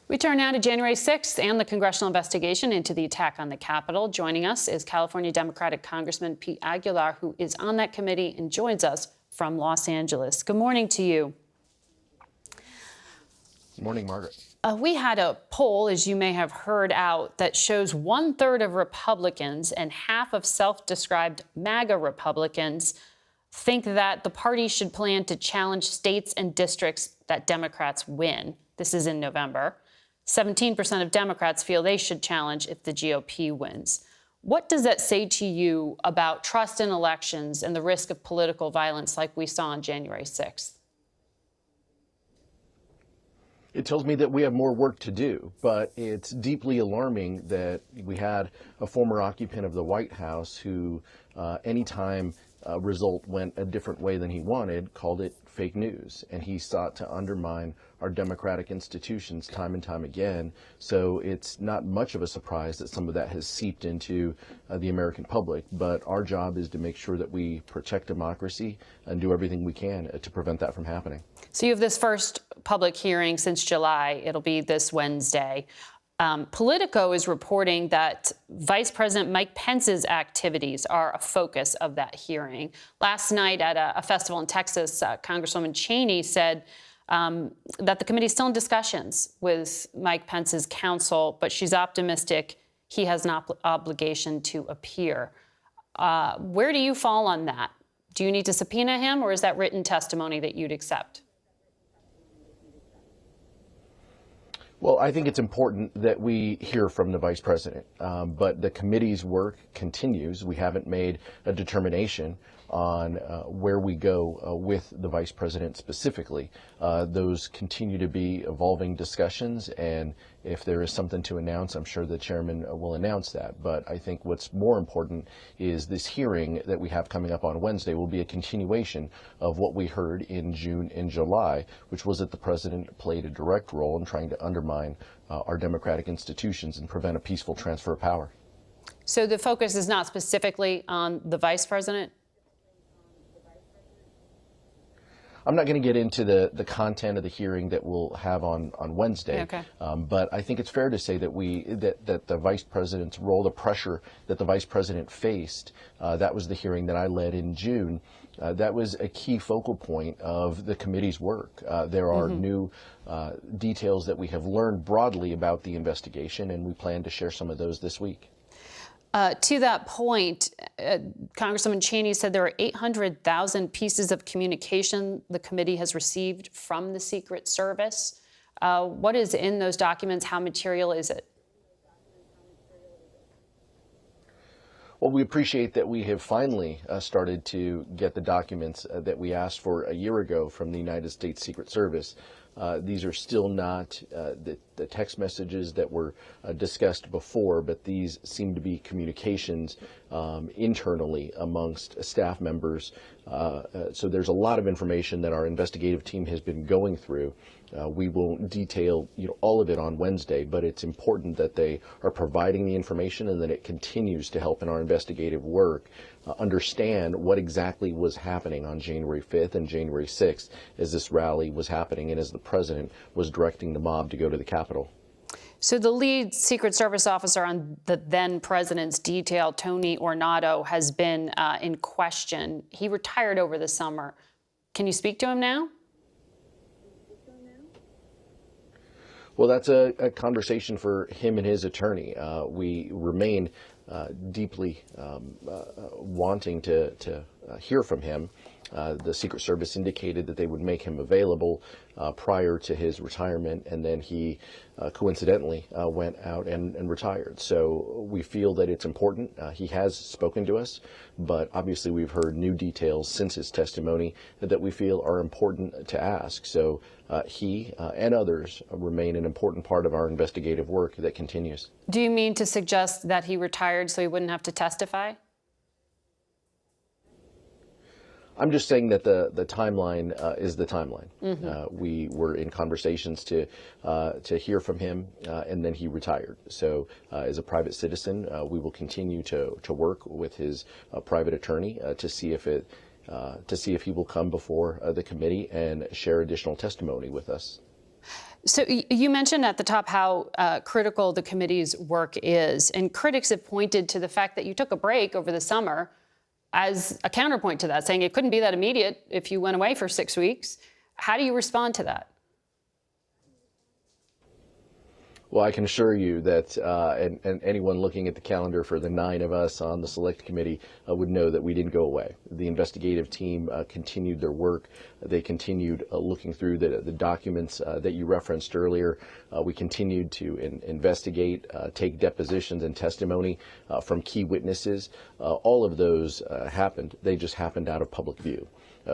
We turn now to January 6th and the congressional investigation into the attack on the Capitol. Joining us is California Democratic Congressman Pete Aguilar, who is on that committee and joins us from Los Angeles. Good morning to you. Good morning, Margaret. We had a poll, as you may have heard out, that shows 1/3 of Republicans and half of self-described MAGA Republicans think that the party should plan to challenge states and districts that Democrats win. This is in November. 17% of Democrats feel they should challenge if the GOP wins. What does that say to you about trust in elections and the risk of political violence like we saw on January 6th? It tells me that we have more work to do, but it's deeply alarming that we had a former occupant of the White House who, anytime a result went a different way than he wanted, called it fake news. And he sought to undermine our democratic institutions time and time again. So it's not much of a surprise that some of that has seeped into the American public. But our job is to make sure that we protect democracy and do everything we can to prevent that from happening. So you have this first public hearing since July. It'll be this Wednesday. Politico is reporting that Vice President Mike Pence's activities are a focus of that hearing. Last night at a festival in Texas, Congresswoman Cheney said that the committee is still in discussions with Mike Pence's counsel, but she's optimistic he has an obligation to appear. Where do you fall on that? Do you need to subpoena him, or is that written testimony that you'd accept? Well, I think it's important that we hear from the vice president, but the committee's work continues. We haven't made a determination on where we go with the vice president specifically. Those continue to be evolving discussions, and if there is something to announce, I'm sure the chairman will announce that. But I think what's more important is this hearing that we have coming up on Wednesday will be a continuation of what we heard in June and July, which was that the president played a direct role in trying to undermine our democratic institutions and prevent a peaceful transfer of power. So the focus is not specifically on the vice president? I'm not going to get into the content of the hearing that we'll have on Wednesday, okay. But I think it's fair to say that that the vice president's role, the pressure that the vice president faced, that was the hearing that I led in June. That was a key focal point of the committee's work. There are new details that we have learned broadly about the investigation, and we plan to share some of those this week. To that point, Congresswoman Cheney said there are 800,000 pieces of communication the committee has received from the Secret Service. What is in those documents? How material is it? Well, we appreciate that we have finally started to get the documents that we asked for a year ago from the United States Secret Service. These are still not the text messages that were discussed before, but these seem to be communications internally amongst staff members. So there's a lot of information that our investigative team has been going through. We won't detail all of it on Wednesday, but it's important that they are providing the information and that it continues to help in our investigative work understand what exactly was happening on January 5th and January 6th as this rally was happening and as the president was directing the mob to go to the Capitol. So the lead Secret Service officer on the then president's detail, Tony Ornato, has been in question. He retired over the summer. Can you speak to him now? Well, that's a conversation for him and his attorney. We remain deeply wanting to hear from him. The Secret Service indicated that they would make him available prior to his retirement, and then he coincidentally went out and retired. So we feel that it's important. He has spoken to us, but obviously we've heard new details since his testimony that we feel are important to ask. So he and others remain an important part of our investigative work that continues. Do you mean to suggest that he retired so he wouldn't have to testify? I'm just saying that the timeline is the timeline. We were in conversations to hear from him, and then he retired. So as a private citizen, we will continue to work with his private attorney to see if he will come before the committee and share additional testimony with us. So you mentioned at the top how critical the committee's work is, and critics have pointed to the fact that you took a break over the summer as a counterpoint to that, saying it couldn't be that immediate if you went away for 6 weeks. How do you respond to that? Well, I can assure you that, and anyone looking at the calendar for the 9 of us on the Select Committee would know that we didn't go away. The investigative team continued their work. They continued looking through the documents that you referenced earlier. We continued to investigate, take depositions and testimony from key witnesses. All of those happened. They just happened out of public view.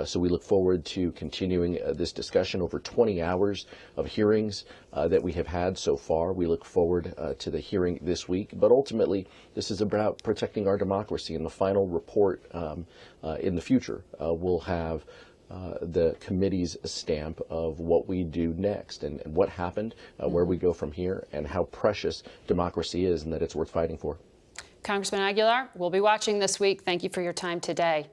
So we look forward to continuing this discussion over 20 hours of hearings that we have had so far. We look forward to the hearing this week. But ultimately, this is about protecting our democracy. And the final report in the future will have the committee's stamp of what we do next and what happened, where we go from here, and how precious democracy is and that it's worth fighting for. Congressman Aguilar, we'll be watching this week. Thank you for your time today.